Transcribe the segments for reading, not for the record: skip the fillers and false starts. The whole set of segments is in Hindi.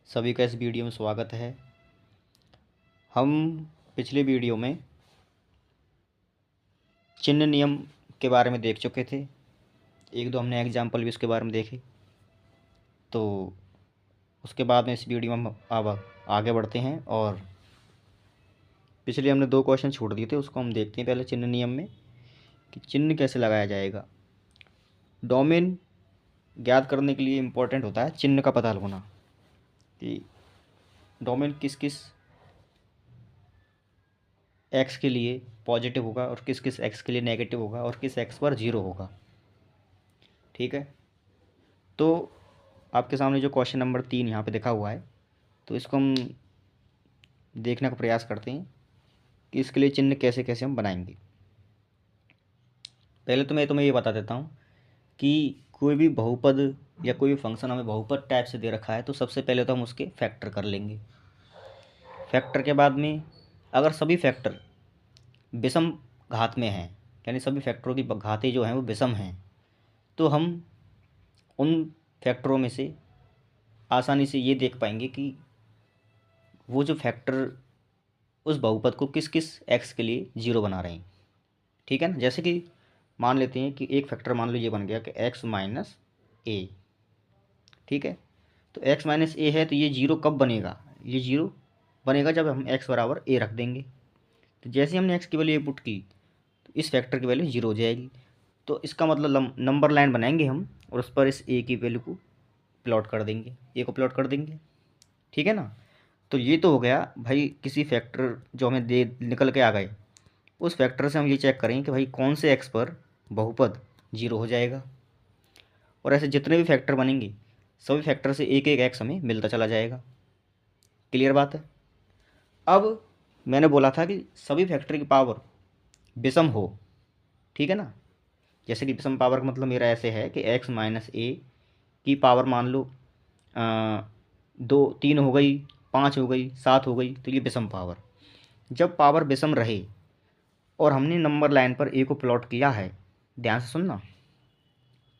सभी का इस वीडियो में स्वागत है। हम पिछले वीडियो में चिन्ह नियम के बारे में देख चुके थे। एक दो हमने एग्जाम्पल भी उसके बारे में देखे। तो उसके बाद में इस वीडियो में हम अब आगे बढ़ते हैं और पिछले हमने 2 क्वेश्चन छोड़ दिए थे, उसको हम देखते हैं पहले चिन्ह नियम में कि चिन्ह कैसे लगाया जाएगा। डोमेन ज्ञात करने के लिए इम्पोर्टेंट होता है चिन्ह का पता लगाना कि डोमेन किस किस एक्स के लिए पॉजिटिव होगा और किस किस एक्स के लिए नेगेटिव होगा और किस एक्स पर 0 होगा। ठीक है, तो आपके सामने जो क्वेश्चन नंबर 3 यहाँ पे लिखा हुआ है, तो इसको हम देखने का प्रयास करते हैं कि इसके लिए चिन्ह कैसे कैसे हम बनाएंगे। पहले तो मैं तुम्हें ये बता देता हूँ कि कोई भी बहुपद या कोई भी फंक्शन हमें बहुपद टाइप से दे रखा है तो सबसे पहले तो हम उसके फैक्टर कर लेंगे। फैक्टर के बाद में अगर सभी फैक्टर विषम घात में हैं, यानी सभी फैक्टरों की घातें जो हैं वो विषम हैं, तो हम उन फैक्टरों में से आसानी से ये देख पाएंगे कि वो जो फैक्टर उस बहुपद को किस किस एक्स के लिए 0 बना रहे हैं। ठीक है ना, जैसे कि मान लेते हैं कि एक फैक्टर मान लो ये बन गया कि x माइनस ए। ठीक है, तो x माइनस ए है तो ये 0 कब बनेगा? ये 0 बनेगा जब हम x बराबर a रख देंगे। तो जैसे हमने x की वैल्यू ए पुट की तो इस फैक्टर की वैल्यू 0 हो जाएगी। तो इसका मतलब नंबर लाइन बनाएंगे हम और उस पर इस a की वैल्यू को प्लॉट कर देंगे, a को प्लॉट कर देंगे। ठीक है ना, तो ये तो हो गया भाई किसी फैक्टर जो हमें दे निकल के आ गए, उस फैक्टर से हम ये चेक करेंगे कि भाई कौन से एक्स पर बहुपद 0 हो जाएगा। और ऐसे जितने भी फैक्टर बनेंगे सभी फैक्टर से एक एक एक्स हमें मिलता चला जाएगा। क्लियर बात है। अब मैंने बोला था कि सभी फैक्टर की पावर विषम हो। ठीक है ना, जैसे कि विषम पावर का मतलब मेरा ऐसे है कि x माइनस ए की पावर मान लो 2 3 हो गई, 5 हो गई, 7 हो गई, तो ये विषम पावर। जब पावर विषम रहे और हमने नंबर लाइन पर ए को प्लॉट किया है, ध्यान से सुनना,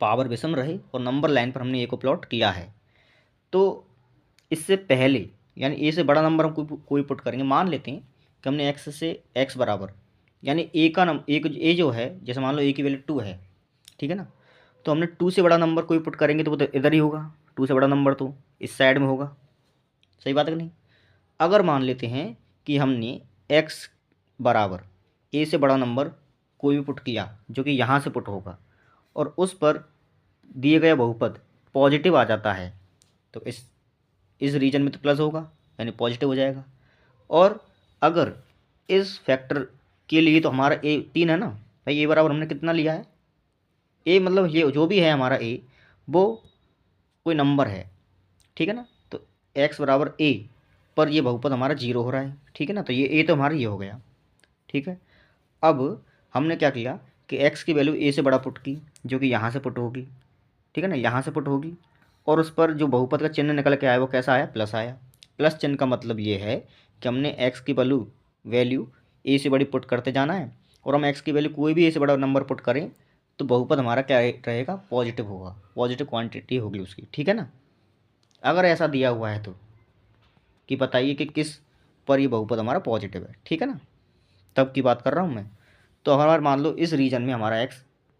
पावर विषम रहे और नंबर लाइन पर हमने ए को प्लॉट किया है, तो इससे पहले यानी ए से बड़ा नंबर हम कोई पुट करेंगे। मान लेते हैं कि हमने एक्स से एक्स बराबर यानी ए का ए जो है, जैसे मान लो ए की वैल्यू 2 है। ठीक है ना, तो हमने 2 से बड़ा नंबर कोई पुट करेंगे तो वो तो इधर ही होगा, 2 से बड़ा नंबर तो इस साइड में होगा। सही बात है कि नहीं? अगर मान लेते हैं कि हमने एक्स बराबर ए से बड़ा नंबर कोई भी पुट किया जो कि यहाँ से पुट होगा और उस पर दिए गए बहुपद पॉजिटिव आ जाता है, तो इस रीजन में तो प्लस होगा यानी पॉजिटिव हो जाएगा। और अगर इस फैक्टर के लिए तो हमारा ए 3 है ना भाई, ए बराबर हमने कितना लिया है? ए मतलब ये जो भी है हमारा ए वो कोई नंबर है। ठीक है ना, तो एक्स बराबर ए पर ये बहुपद हमारा 0 हो रहा है। ठीक है ना, तो ये ए तो हमारा ये हो गया। ठीक है, अब हमने क्या किया कि x की वैल्यू a से बड़ा पुट की जो कि यहाँ से पुट होगी। ठीक है ना, यहाँ से पुट होगी और उस पर जो बहुपद का चिन्ह निकल के आया वो कैसा आया? प्लस आया। प्लस चिन्ह का मतलब ये है कि हमने x की वैल्यू a से बड़ी पुट करते जाना है और हम x की वैल्यू कोई भी a से बड़ा नंबर पुट करें तो बहुपद हमारा क्या रहेगा? पॉजिटिव होगा, पॉजिटिव क्वान्टिटी होगी उसकी। ठीक है ना, अगर ऐसा दिया हुआ है तो कि बताइए कि किस पर ये बहुपद हमारा पॉजिटिव है। ठीक है ना, तब की बात कर रहा हूँ मैं। तो हमारा मान लो इस रीजन में हमारा x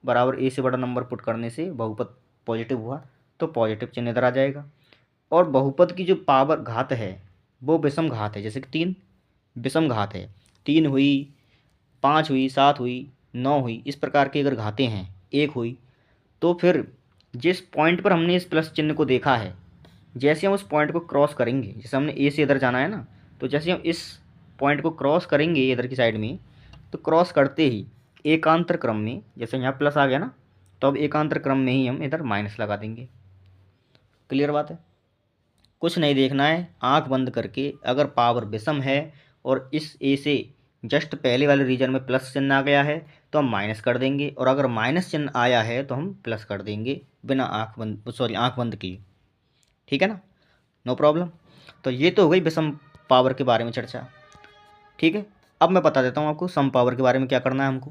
बराबर a से बड़ा नंबर पुट करने से बहुपद पॉजिटिव हुआ तो पॉजिटिव चिन्ह इधर आ जाएगा। और बहुपद की जो पावर घात है वो विषम घात है, जैसे कि 3 विषम घात है, 3 हुई, 5 हुई, 7 हुई, 9 हुई, इस प्रकार की अगर घातें हैं, 1 हुई, तो फिर जिस पॉइंट पर हमने इस प्लस चिन्ह को देखा है, जैसे हम उस पॉइंट को क्रॉस करेंगे, जैसे हमने ए से इधर जाना है ना, तो जैसे हम इस पॉइंट को क्रॉस करेंगे इधर की साइड में, तो क्रॉस करते ही एकांतर क्रम में, जैसे यहाँ प्लस आ गया ना, तो अब एकांतर क्रम में ही हम इधर माइनस लगा देंगे। क्लियर बात है? कुछ नहीं देखना है, आंख बंद करके अगर पावर विषम है और इस ए से जस्ट पहले वाले रीजन में प्लस चिन्ह आ गया है तो हम माइनस कर देंगे, और अगर माइनस चिन्ह आया है तो हम प्लस कर देंगे बिना आंख बंद किए। ठीक है ना, नो प्रॉब्लम। तो ये तो हो गई विषम पावर के बारे में चर्चा। ठीक है, अब मैं बता देता हूँ आपको सम पावर के बारे में क्या करना है हमको,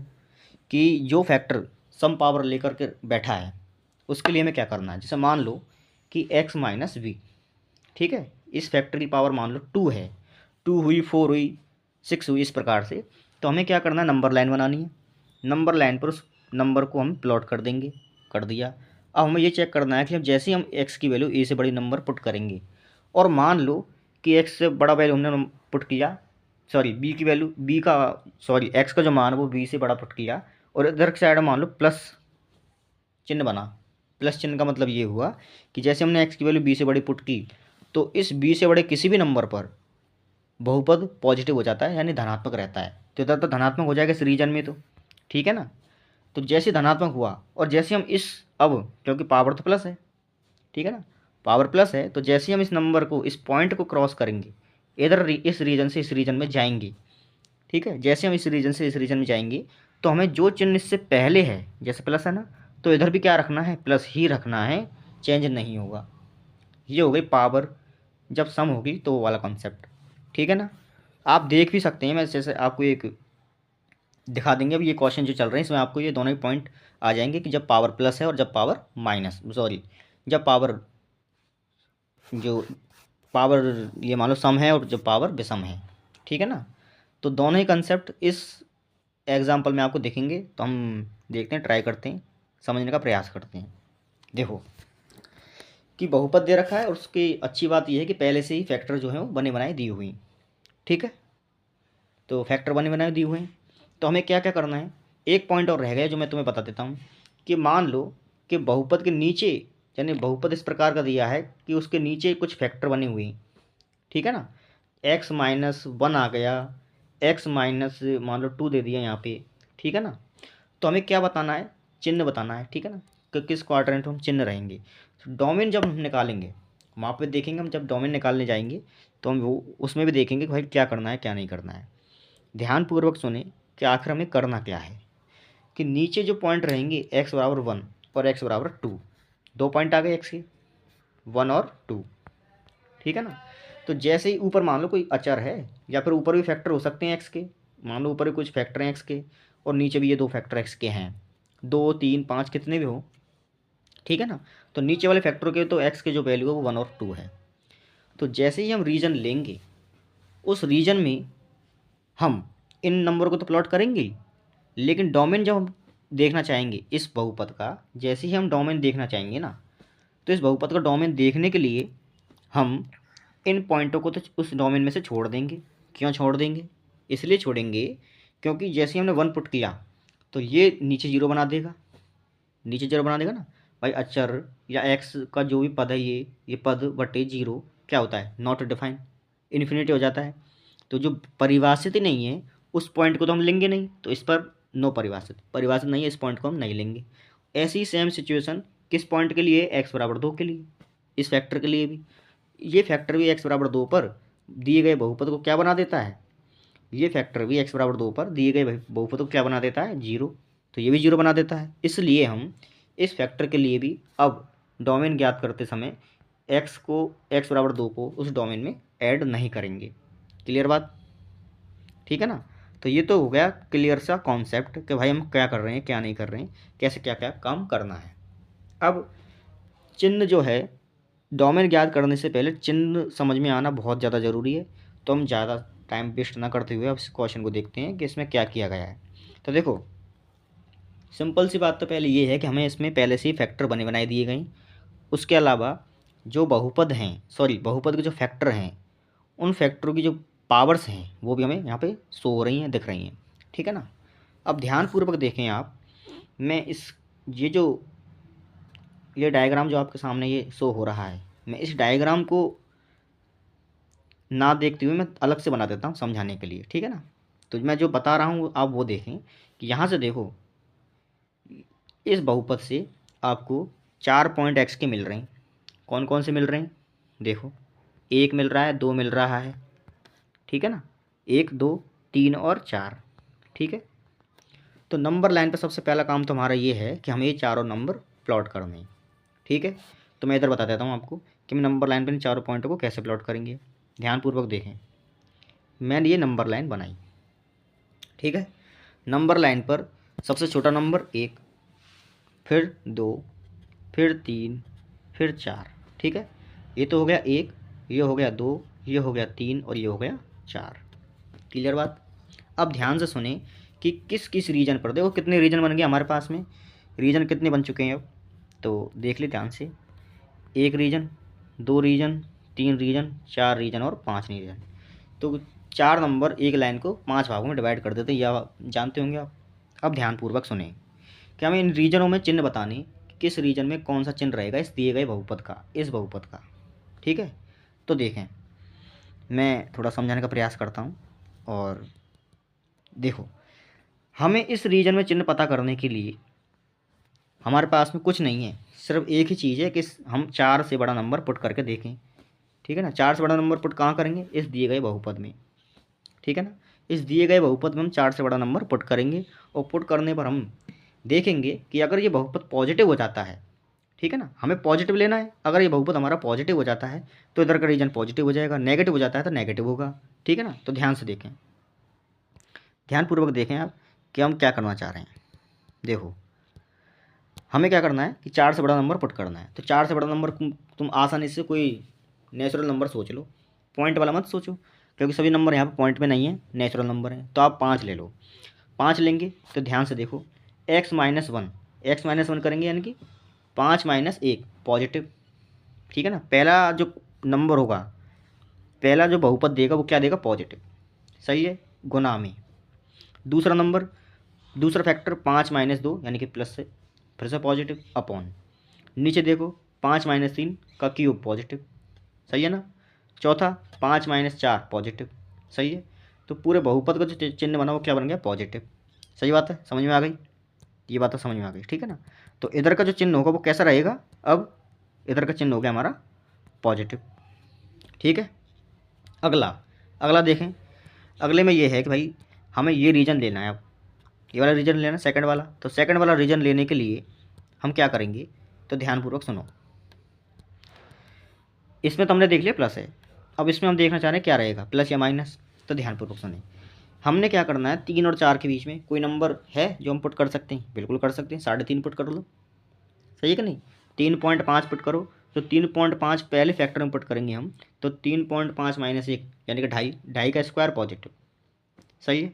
कि जो फैक्टर सम पावर लेकर के बैठा है उसके लिए हमें क्या करना है। जैसे मान लो कि x माइनस वी, ठीक है, इस फैक्टर की पावर मान लो 2 है, 2 हुई, 4 हुई, 6 हुई, इस प्रकार से। तो हमें क्या करना है, नंबर लाइन बनानी है। नंबर लाइन पर उस नंबर को हम प्लॉट कर देंगे, कर दिया। अब हमें ये चेक करना है कि हम जैसे ही हम एक्स की वैल्यू ए से बड़ी नंबर पुट करेंगे, और मान लो कि एक्स से बड़ा वैल्यू हमने पुट किया, सॉरी बी की वैल्यू, बी का सॉरी एक्स का जो मान है वो बी से बड़ा पुट किया, और इधर की साइड मान लो प्लस चिन्ह बना। प्लस चिन्ह का मतलब ये हुआ कि जैसे हमने एक्स की वैल्यू बी से बड़ी पुट की, तो इस बी से बड़े किसी भी नंबर पर बहुपद पॉजिटिव हो जाता है, यानी धनात्मक रहता है। तो इधर तो धनात्मक हो जाएगा इस रीजन में, तो ठीक है ना। तो जैसे धनात्मक हुआ, और जैसे हम इस, अब क्योंकि पावर तो प्लस है, ठीक है ना, पावर प्लस है, तो जैसे ही हम इस नंबर को, इस पॉइंट को क्रॉस करेंगे, इधर इस रीजन से इस रीजन में जाएंगे, ठीक है, जैसे हम इस रीजन से इस रीजन में जाएंगे, तो हमें जो चिन्ह इससे पहले है, जैसे प्लस है ना, तो इधर भी क्या रखना है, प्लस ही रखना है, चेंज नहीं होगा। ये हो गई पावर जब सम होगी तो वो वाला कॉन्सेप्ट, ठीक है ना। आप देख भी सकते हैं, मैं जैसे आपको एक दिखा देंगे। अब ये क्वेश्चन जो चल रहे हैं इसमें आपको ये दोनों ही पॉइंट आ जाएंगे कि जब पावर प्लस है और जब पावर माइनस, सॉरी जब पावर, जो पावर ये मान लो सम है और जब पावर विषम है, ठीक है ना। तो दोनों ही कंसेप्ट इस एग्जाम्पल में आपको दिखेंगे, तो हम देखते हैं, ट्राई करते हैं, समझने का प्रयास करते हैं। देखो कि बहुपद दे रखा है, और उसकी अच्छी बात यह है कि पहले से ही फैक्टर जो है वो बने बनाए दिए हुए हैं, ठीक है। तो फैक्टर बने बनाए दिए हुए हैं, तो हमें क्या क्या करना है, एक पॉइंट और रह गया जो मैं तुम्हें बता देता हूँ, कि मान लो कि बहुपद के नीचे, यानी बहुपद इस प्रकार का दिया है कि उसके नीचे कुछ फैक्टर बने हुए हैं, ठीक है ना। x-1 आ गया, x-2 दे दिया यहाँ पे, ठीक है ना। तो हमें क्या बताना है, चिन्ह बताना है, ठीक है ना, कि किस क्वाड्रेंट में हम चिन्ह रहेंगे। तो डोमेन जब हम निकालेंगे, वहाँ पे देखेंगे, हम जब डोमेन निकालने जाएंगे तो हम वो उसमें भी देखेंगे कि भाई क्या करना है क्या नहीं करना है। ध्यानपूर्वक सुने कि आखिर हमें करना क्या है, कि नीचे जो पॉइंट रहेंगे x=1 और x=2, दो पॉइंट आ गए x के, 1 और 2, ठीक है ना। तो जैसे ही ऊपर मान लो कोई अचर है, या फिर ऊपर भी फैक्टर हो सकते हैं एक्स के, मान लो ऊपर भी कुछ फैक्टर हैं एक्स के, और नीचे भी ये दो फैक्टर एक्स के हैं, 2 3 5 कितने भी हो, ठीक है ना। तो नीचे वाले फैक्टर के तो एक्स के जो वैल्यू है वो 1 और 2 है। तो जैसे ही हम रीजन लेंगे, उस रीजन में हम इन नंबर को तो प्लॉट करेंगे ही, लेकिन डोमेन जब हम देखना चाहेंगे इस बहुपद का, जैसे ही हम डोमेन देखना चाहेंगे ना, तो इस बहुपद का डोमेन देखने के लिए हम इन पॉइंटों को तो उस डोमेन में से छोड़ देंगे। क्यों छोड़ देंगे, इसलिए छोड़ेंगे क्योंकि जैसे ही हमने 1 पुट किया, तो ये नीचे 0 बना देगा, नीचे 0 बना देगा ना भाई। अचर या एक्स का जो भी पद है, ये पद बटे 0 क्या होता है, नॉट डिफाइन, इन्फिनिटी हो जाता है। तो जो परिभाषित ही नहीं है उस पॉइंट को तो हम लेंगे नहीं, तो इस पर नो परिभाषित, परिभाषित नहीं है इस पॉइंट को हम नहीं लेंगे। ऐसी सेम सिचुएशन किस पॉइंट के लिए, x=2 के लिए, इस फैक्टर के लिए भी। ये फैक्टर भी x=2 पर दिए गए बहुपद को क्या बना देता है, ये फैक्टर भी x=2 पर दिए गए बहुपद को क्या बना देता है, 0। तो ये भी 0 बना देता है। इसलिए हम इस फैक्टर के लिए भी अब डोमेन ज्ञात करते समय x=2 को उस डोमेन में ऐड नहीं करेंगे। क्लियर बात, ठीक है ना। तो ये तो हो गया क्लियर सा कॉन्सेप्ट कि भाई हम क्या कर रहे हैं क्या नहीं कर रहे हैं, कैसे क्या क्या काम करना है। अब चिन्ह जो है, डोमेन ज्ञात करने से पहले चिन्ह समझ में आना बहुत ज़्यादा ज़रूरी है। तो हम ज़्यादा टाइम वेस्ट ना करते हुए अब इस क्वेश्चन को देखते हैं कि इसमें क्या किया गया है। तो देखो सिंपल सी बात तो पहले ये है कि हमें इसमें पहले से ही फैक्टर बने बनाए दिए गए। उसके अलावा जो बहुपद हैं, सॉरी बहुपद के जो फैक्टर हैं, उन फैक्टरों की जो पावर्स हैं वो भी हमें यहाँ पे शो हो रही हैं, दिख रही हैं, ठीक है ना। अब ध्यानपूर्वक देखें आप, मैं इस ये डायग्राम जो आपके सामने ये शो हो रहा है, मैं इस डायग्राम को ना देखते हुए मैं अलग से बना देता हूँ समझाने के लिए, ठीक है ना। तो मैं जो बता रहा हूँ आप वो देखें कि यहाँ से देखो, इस बहुपद से आपको 4 पॉइंट एक्स के मिल रहे हैं। कौन कौन से मिल रहे हैं, देखो 1 मिल रहा है, 2 मिल रहा है, ठीक है ना, 1 2 3 और 4, ठीक है। तो नंबर लाइन पर सबसे पहला काम तो हमारा ये है कि हमें ये चारों नंबर प्लॉट करने हैं, ठीक है। तो मैं इधर बता देता हूँ आपको कि मैं नंबर लाइन पर इन चारों पॉइंटों को कैसे प्लॉट करेंगे। ध्यानपूर्वक देखें, मैंने ये नंबर लाइन बनाई, ठीक है। नंबर लाइन पर सबसे छोटा नंबर 1, फिर 2, फिर 3, फिर 4, ठीक है। ये तो हो गया 1, ये हो गया 2, ये हो गया 3 और ये हो गया 4। क्लियर बात। अब ध्यान से सुने कि किस किस रीजन पर, देखो कितने रीजन बन गए हमारे पास में, रीजन कितने बन चुके हैं अब, तो देख ले ध्यान से। 1 रीजन, 2 रीजन, 3 रीजन, 4 रीजन और 5 रीजन। तो 4 नंबर एक लाइन को 5 भागों में डिवाइड कर देते हैं, या जानते होंगे आप। अब ध्यानपूर्वक सुने कि हमें इन रीजनों में चिन्ह बताने कि किस रीजन में कौन सा चिन्ह रहेगा इस दिए गए बहुपद का, इस बहुपद का। ठीक है, तो देखें, मैं थोड़ा समझाने का प्रयास करता हूँ। और देखो, हमें इस रीजन में चिन्ह पता करने के लिए हमारे पास में कुछ नहीं है, सिर्फ एक ही चीज़ है कि हम 4 से बड़ा नंबर पुट करके देखें। ठीक है ना, 4 से बड़ा नंबर पुट कहाँ करेंगे, इस दिए गए बहुपद में। ठीक है ना, इस दिए गए बहुपद में हम 4 से बड़ा नंबर पुट करेंगे, और पुट करने पर हम देखेंगे कि अगर ये बहुपद पॉजिटिव हो जाता है, ठीक है ना, हमें पॉजिटिव लेना है, अगर ये बहुपद हमारा पॉजिटिव हो जाता है तो इधर का रीजन पॉजिटिव हो जाएगा, नेगेटिव हो जाता है तो नेगेटिव होगा। ठीक है ना, तो ध्यान से देखें, ध्यानपूर्वक देखें आप कि हम क्या करना चाह रहे हैं। देखो, हमें क्या करना है कि 4 से बड़ा नंबर पुट करना है। तो 4 से बड़ा नंबर तुम आसानी से कोई नेचुरल नंबर सोच लो, पॉइंट वाला मत सोचो, क्योंकि सभी नंबर यहाँ पर पॉइंट में नहीं है, नेचुरल नंबर है। तो आप 5 ले लो, 5 लेंगे तो ध्यान से देखो, x-1 करेंगे, यानी कि 5-1 पॉजिटिव। ठीक है ना, पहला जो नंबर होगा, पहला जो बहुपद देगा वो क्या देगा, पॉजिटिव। सही है, गुना में। दूसरा नंबर, दूसरा फैक्टर 5-2 यानी कि प्लस से, फिर से पॉजिटिव, अपॉन। नीचे देखो 5-3 का क्यूब पॉजिटिव। सही है ना। चौथा 5-4 पॉजिटिव। सही है, तो पूरे बहुपद का जो चिन्ह बना वो क्या बन गया, पॉजिटिव। सही बात है, समझ में आ गई, ये बात तो समझ में आ गई। ठीक है ना, तो इधर का जो चिन्ह होगा वो कैसा रहेगा, अब इधर का चिन्ह हो गया हमारा पॉजिटिव। ठीक है, अगला, अगला देखें, अगले में ये है कि भाई हमें ये रीजन लेना है, अब ये वाला रीजन लेना है, सेकंड वाला। तो सेकंड वाला रीजन लेने के लिए हम क्या करेंगे, तो ध्यानपूर्वक सुनो। इसमें तो हमने देख लिया प्लस है, अब इसमें हम देखना चाह रहे हैं क्या रहेगा, प्लस या माइनस। तो ध्यानपूर्वक सुने, हमने क्या करना है, 3 और 4 के बीच में कोई नंबर है जो हम पुट कर सकते हैं, बिल्कुल कर सकते हैं, 3.5 पुट कर लो। सही है कि नहीं, 3.5 पुट करो, तो 3.5 पहले फैक्टर में पुट करेंगे हम, तो 3.5-1 यानी कि 2.5 का स्क्वायर पॉजिटिव। सही है,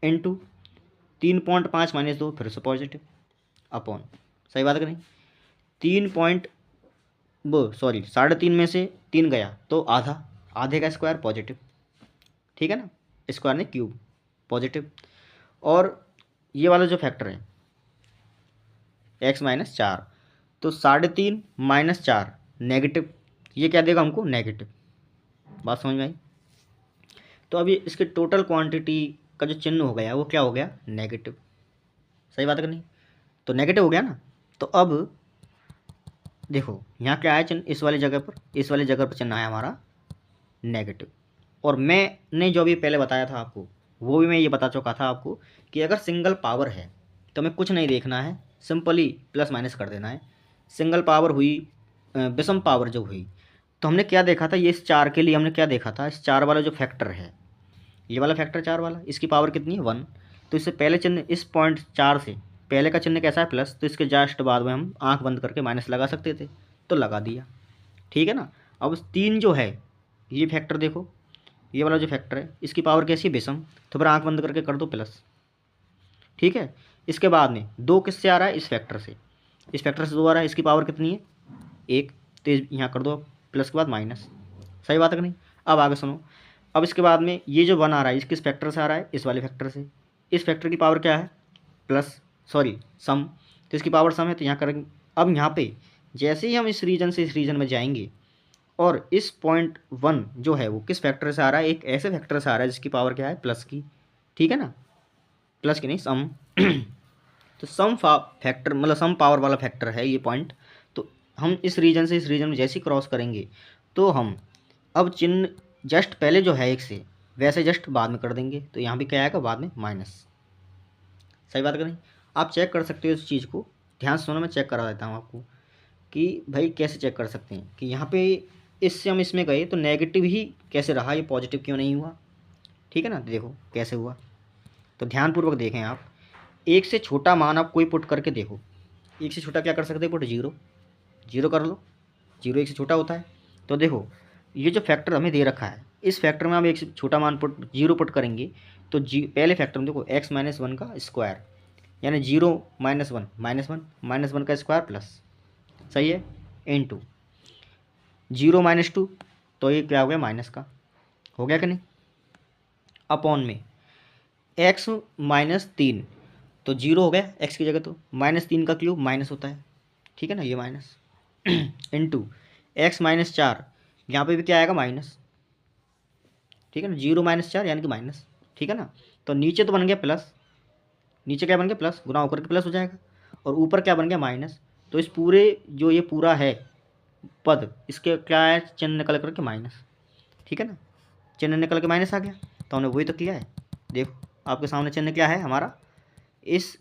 इंटू 3.5-2 फिर से पॉजिटिव, अपॉन। सही बात है कि नहीं, 3.3 में से 3 गया तो आधा, आधे का स्क्वायर पॉजिटिव। ठीक है ना, स्क्वायर ने क्यूब, पॉजिटिव। और ये वाला जो फैक्टर है x-4, तो 3.5 - 4 नेगेटिव, ये क्या देगा हमको, नेगेटिव। बात समझ में आई। तो अभी इसके टोटल क्वांटिटी का जो चिन्ह हो गया वो क्या हो गया, नेगेटिव। सही बात है कि नहीं, तो नेगेटिव हो गया ना। तो अब देखो यहाँ क्या आया चिन्ह, इस वाली जगह पर, इस वाली जगह पर चिन्ह आया हमारा नेगेटिव। और मैंने जो अभी पहले बताया था आपको, वो भी मैं ये बता चुका था आपको कि अगर सिंगल पावर है तो हमें कुछ नहीं देखना है, सिंपली प्लस माइनस कर देना है। सिंगल पावर हुई, विषम पावर जो हुई, तो हमने क्या देखा था, ये इस 4 के लिए हमने क्या देखा था, इस 4 वाला जो फैक्टर है, ये वाला फैक्टर 4 वाला, इसकी पावर कितनी है, 1। तो इससे पहले चिन्ह, इस पॉइंट 4 से पहले का चिन्ह कैसा है, प्लस, तो इसके जस्ट बाद में हम आंख बंद करके माइनस लगा सकते थे, तो लगा दिया। ठीक है ना। अब 3 जो है, ये फैक्टर देखो, ये वाला जो फैक्टर है इसकी पावर कैसी है, विषम, तो फिर आंख बंद करके कर दो प्लस। ठीक है, इसके बाद में 2 किससे आ रहा है, इस फैक्टर से, इस फैक्टर से 2 आ रहा है, इसकी पावर कितनी है, 1, तो यहाँ कर दो प्लस के बाद माइनस। सही बात है कि नहीं। अब आगे सुनो, अब इसके बाद में ये जो 1 आ रहा है, किस फैक्टर से आ रहा है, इस वाले फैक्टर से, इस फैक्टर की पावर क्या है, प्लस, सॉरी सम, तो इसकी पावर सम है, तो यहाँ करेंगे। अब यहाँ पे जैसे ही हम इस रीजन से इस रीजन में जाएंगे, और इस पॉइंट 1 जो है वो किस फैक्टर से आ रहा है, एक ऐसे फैक्टर से आ रहा है जिसकी पावर क्या है, प्लस की। ठीक है ना, प्लस की नहीं, सम। तो सम फैक्टर मतलब सम पावर वाला फैक्टर है ये पॉइंट। तो हम इस रीजन से इस रीजन में जैसे ही क्रॉस करेंगे, तो हम अब चिन्ह जस्ट पहले जो है एक से, वैसे जस्ट बाद में कर देंगे, तो यहाँ भी क्या आएगा, बाद में माइनस। सही बात करें, आप चेक कर सकते हो इस चीज़ को, ध्यान से सुनो, मैं चेक करा देता हूँ आपको कि भाई कैसे चेक कर सकते हैं कि यहाँ पे इससे हम इसमें गए तो नेगेटिव ही कैसे रहा, ये पॉजिटिव क्यों नहीं हुआ। ठीक है ना, देखो कैसे हुआ, तो ध्यानपूर्वक देखें आप। 1 से छोटा मान आप कोई पुट करके देखो, 1 से छोटा क्या कर सकते हैं पुट, 0, 0 कर लो, 0 1 से छोटा होता है। तो देखो ये जो फैक्टर हमें दे रखा है, इस फैक्टर में हम एक छोटा मान पुट 0 पुट करेंगे तो पहले फैक्टर में देखो x-1 का स्क्वायर, यानी 0 -1 का स्क्वायर प्लस, सही है, इनटू 0 -2 तो ये क्या हो गया माइनस का, हो गया कि नहीं, अपॉन में x-3 तो 0 हो गया x की जगह, तो -3 का क्यूब माइनस होता है, ठीक है ना, ये माइनस इनटू x-4 यहाँ पे भी क्या आएगा माइनस, ठीक है ना, 0 -4 यानी कि माइनस, ठीक है ना। तो नीचे तो बन गया प्लस, नीचे क्या बन गया प्लस, गुना होकर के प्लस हो जाएगा, और ऊपर क्या बन गया माइनस। तो इस पूरे जो ये पूरा है पद, इसके क्या है, चिन्ह निकल करके माइनस, ठीक है ना, चिन्ह निकल के माइनस आ गया, तो हमने वही तो किया है। देखो आपके सामने चिन्ह क्या है हमारा, इस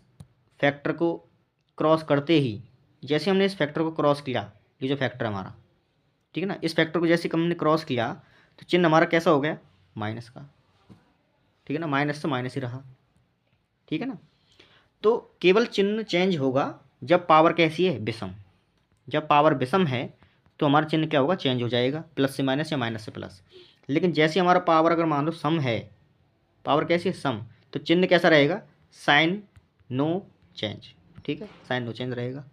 फैक्टर को क्रॉस करते ही, जैसे हमने इस फैक्टर को क्रॉस किया, ये जो फैक्टर हमारा, ठीक है ना, इस फैक्टर को जैसे हमने क्रॉस किया तो चिन्ह हमारा कैसा हो गया, माइनस का, ठीक है ना, माइनस से माइनस ही रहा, ठीक है ना। तो केवल चिन्ह चेंज होगा जब पावर कैसी है, विषम। जब पावर विषम है तो हमारा चिन्ह क्या होगा, चेंज हो जाएगा, प्लस से माइनस या माइनस से प्लस। लेकिन जैसे हमारा पावर अगर मान लो सम है, पावर कैसी है, सम, तो चिन्ह कैसा रहेगा, साइन नो चेंज, ठीक है, साइन नो चेंज रहेगा,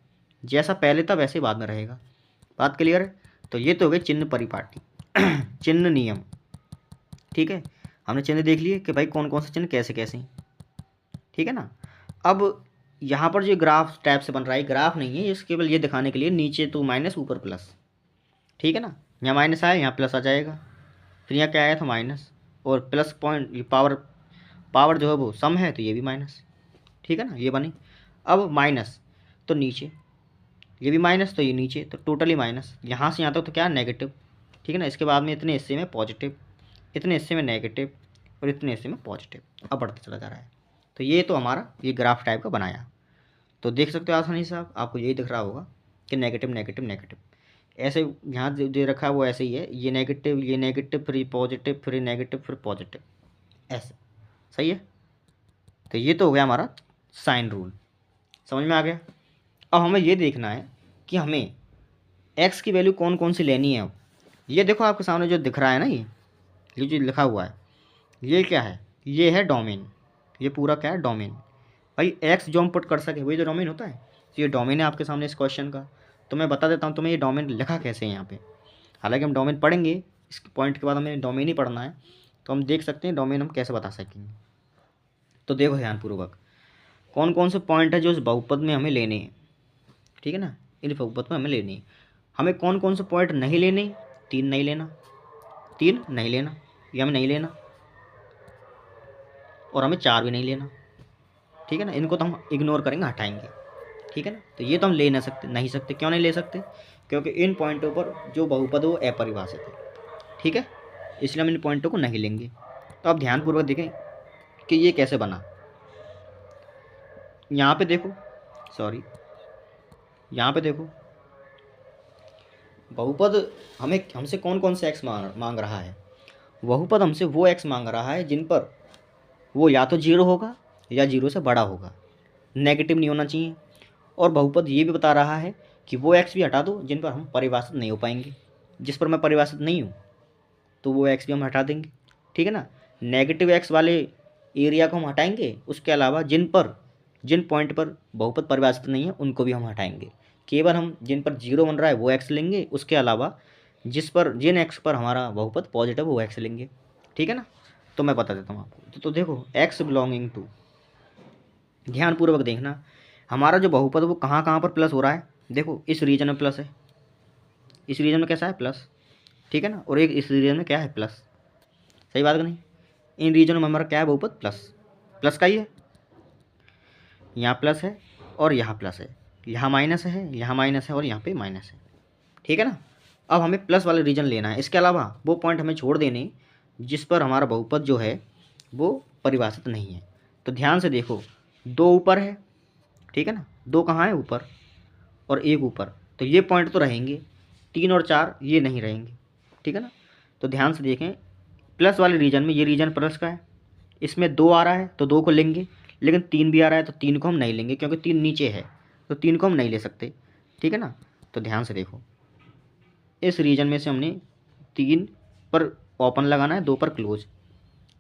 जैसा पहले था वैसे बाद में रहेगा। बात क्लियर है। तो ये तो हो गई चिन्ह परिपाटी चिन्ह नियम, ठीक है, हमने चिन्ह देख लिए कि भाई कौन कौन से चिन्ह कैसे कैसे हैं, ठीक है ना। अब यहाँ पर जो ग्राफ टाइप से बन रहा है, ग्राफ नहीं है, इस केवल ये दिखाने के लिए नीचे तो माइनस ऊपर प्लस, ठीक है ना, यहाँ माइनस आया यहाँ प्लस आ जाएगा, फिर यहाँ क्या आया था माइनस, और प्लस पॉइंट, ये पावर, पावर जो है वो सम है तो ये भी माइनस, ठीक है ना, ये बनी। अब माइनस तो नीचे, ये भी माइनस तो ये नीचे, तो टोटली माइनस, यहाँ से यहाँ तक तो क्या नेगेटिव, ठीक है ना, इसके बाद में इतने हिस्से में पॉजिटिव, इतने हिस्से में नेगेटिव, और इतने हिस्से में पॉजिटिव, अब बढ़ते चला जा रहा है। तो ये तो हमारा ये ग्राफ टाइप का बनाया, तो देख सकते हो आसानी से आपको यही दिख रहा होगा कि नेगेटिव नेगेटिव नेगेटिव, ऐसे यहाँ दे रखा है वो ऐसे ही है, ये नेगेटिव फिर पॉजिटिव फिर नेगेटिव फिर पॉजिटिव, ऐसे, सही है। तो ये तो हो गया हमारा साइन रूल, समझ में आ गया। अब हमें ये देखना है कि हमें एक्स की वैल्यू कौन कौन सी लेनी है। अब ये देखो आपके सामने जो दिख रहा है ना, ये जो लिखा हुआ है, ये क्या है, ये है डोमेन, ये पूरा क्या है डोमेन। भाई एक्स जो हम पुट कर सके वही तो डोमेन होता है, तो ये डोमेन है आपके सामने इस क्वेश्चन का। तो मैं बता देता हूँ तुम्हें ये डोमेन लिखा कैसे है यहाँ पे। हालांकि हम डोमेन पढ़ेंगे, इस पॉइंट के बाद हमें डोमेन ही पढ़ना है, तो हम देख सकते हैं डोमेन हम कैसे बता सकेंगे। तो देखो ध्यानपूर्वक कौन कौन से पॉइंट है जो इस बहुपद में हमें लेने हैं, ठीक है ना, इन बहुपद में हमें लेनी है। हमें कौन कौन से पॉइंट नहीं लेने, 3 नहीं लेना, 3 नहीं लेना, ये हमें नहीं लेना, और हमें 4 भी नहीं लेना, ठीक है ना, इनको तो हम इग्नोर करेंगे, हटाएंगे, ठीक है ना। तो ये तो हम ले नहीं सकते, क्यों नहीं ले सकते, क्योंकि इन पॉइंटों पर जो बहुपद है वो अपरिभाषित है, ठीक है, इसलिए हम इन पॉइंटों को नहीं लेंगे। तो अब ध्यानपूर्वक देखें कि ये कैसे बना। यहाँ पे देखो, सॉरी, यहाँ पे देखो बहुपद हमसे कौन कौन से एक्स मांग रहा है। बहुपद हमसे वो एक्स मांग रहा है जिन पर वो या तो 0 होगा या 0 से बड़ा होगा, नेगेटिव नहीं होना चाहिए। और बहुपद ये भी बता रहा है कि वो एक्स भी हटा दो जिन पर हम परिभाषित नहीं हो पाएंगे, जिस पर मैं परिभाषित नहीं हूँ तो वो एक्स भी हम हटा देंगे, ठीक है ना। नेगेटिव एक्स वाले एरिया को हम हटाएंगे, उसके अलावा जिन पॉइंट पर बहुपद परिभाषित नहीं है उनको भी हम हटाएंगे। केवल हम जिन पर 0 बन रहा है वो एक्स लेंगे, उसके अलावा जिन एक्स पर हमारा बहुपद पॉजिटिव वो एक्स लेंगे, ठीक है ना। तो मैं बता देता हूँ आपको। तो देखो एक्स बिलोंगिंग टू, ध्यानपूर्वक देखना, हमारा जो बहुपद वो कहाँ कहाँ पर प्लस हो रहा है। देखो इस रीजन में प्लस है, इस रीजन में कैसा है प्लस, ठीक है ना, और एक इस रीजन में क्या है प्लस, सही बात है नहीं। इन रीजन में हमारा क्या है बहुपद प्लस, प्लस का ही है, यहाँ प्लस है और यहाँ प्लस है, यहाँ माइनस है, यहाँ माइनस है और यहाँ पे माइनस है, ठीक है ना। अब हमें प्लस वाले रीजन लेना है, इसके अलावा वो पॉइंट हमें छोड़ देने जिस पर हमारा बहुपद जो है वो परिभाषित नहीं है। तो ध्यान से देखो, 2 ऊपर है, ठीक है ना, 2 कहाँ है ऊपर और 1 ऊपर, तो ये पॉइंट तो रहेंगे, 3 और 4 ये नहीं रहेंगे, ठीक है ना। तो ध्यान से देखें, प्लस वाले रीजन में ये रीजन प्लस का है, इसमें 2 आ रहा है तो 2 को लेंगे, लेकिन 3 भी आ रहा है तो 3 को हम नहीं लेंगे क्योंकि 3 नीचे है, तो 3 को हम नहीं ले सकते, ठीक है ना। तो ध्यान से देखो, इस रीजन में से हमने 3 पर ओपन लगाना है, 2 पर क्लोज,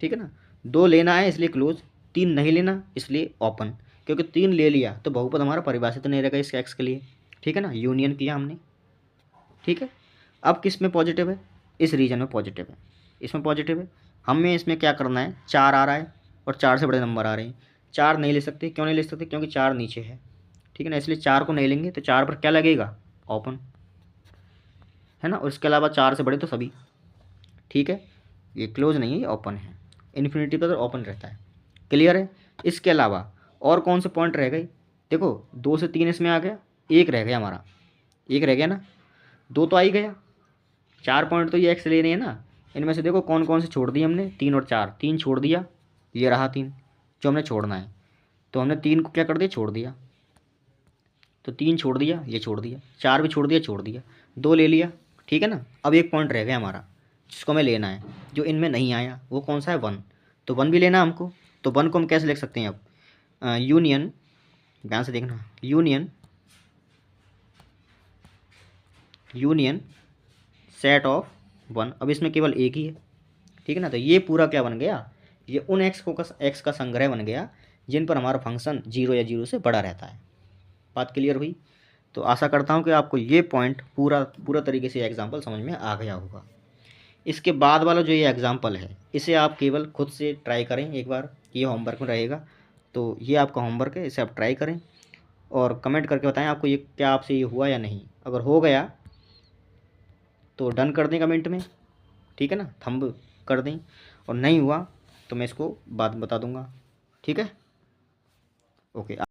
ठीक है ना। 2 लेना है इसलिए क्लोज, 3 नहीं लेना इसलिए ओपन, क्योंकि 3 ले लिया तो बहुपद हमारा परिभाषित नहीं रहेगा इस एक्स के लिए, ठीक है ना। यूनियन किया हमने, ठीक है। अब किस में पॉजिटिव है, इस रीजन में पॉजिटिव है, इसमें पॉजिटिव है। हमें इसमें क्या करना है, 4 आ रहा है और 4 से बड़े नंबर आ रहे हैं। 4 नहीं ले सकते, क्यों नहीं ले सकते, क्योंकि 4 नीचे है, ठीक है ना, इसलिए 4 को नहीं लेंगे। तो 4 पर क्या लगेगा, ओपन, है ना। और इसके अलावा 4 से बड़े तो सभी, ठीक है। ये क्लोज नहीं है, ये ओपन है। इन्फिनिटी पर तो ओपन रहता है, क्लियर है। इसके अलावा और कौन से पॉइंट रह गए, देखो 2 से 3 इसमें आ गया, 1 रह गया हमारा, 1 रह गया ना, 2 तो आ ही गया। 4 पॉइंट तो ये एक्स ले रहे हैं ना, इनमें से देखो कौन कौन से छोड़ दिए हमने, 3 और 4, 3 छोड़ दिया, ये रहा 3 जो हमने छोड़ना है। तो हमने 3 को क्या कर दिया, छोड़ दिया, तो 3 छोड़ दिया, ये छोड़ दिया, 4 भी छोड़ दिया, 2 ले लिया, ठीक है ना। अब एक पॉइंट रह गया हमारा जिसको हमें लेना है, जो इनमें नहीं आया, वो कौन सा है, 1। तो 1 भी लेना है हमको। तो 1 को हम कैसे लिख सकते हैं अब, यूनियन, ध्यान से देखना, यूनियन सेट ऑफ 1। अब इसमें केवल एक ही है, ठीक है ना। तो ये पूरा क्या बन गया, ये उन एक्स का संग्रह बन गया जिन पर हमारा फंक्शन 0 या 0 से बड़ा रहता है। बात क्लियर हुई। तो आशा करता हूँ कि आपको ये पॉइंट पूरा तरीके से एग्जाम्पल समझ में आ गया होगा। इसके बाद वाला जो ये एग्जाम्पल है, इसे आप केवल खुद से ट्राई करें एक बार, ये होमवर्क में रहेगा। तो ये आपका होमवर्क है, इसे आप ट्राई करें और कमेंट करके बताएं आपको ये क्या, आपसे ये हुआ या नहीं। अगर हो गया तो डन कर दें कमेंट में, ठीक है ना, थंब कर दें। और नहीं हुआ तो मैं इसको बाद में बता दूंगा, ठीक है, ओके।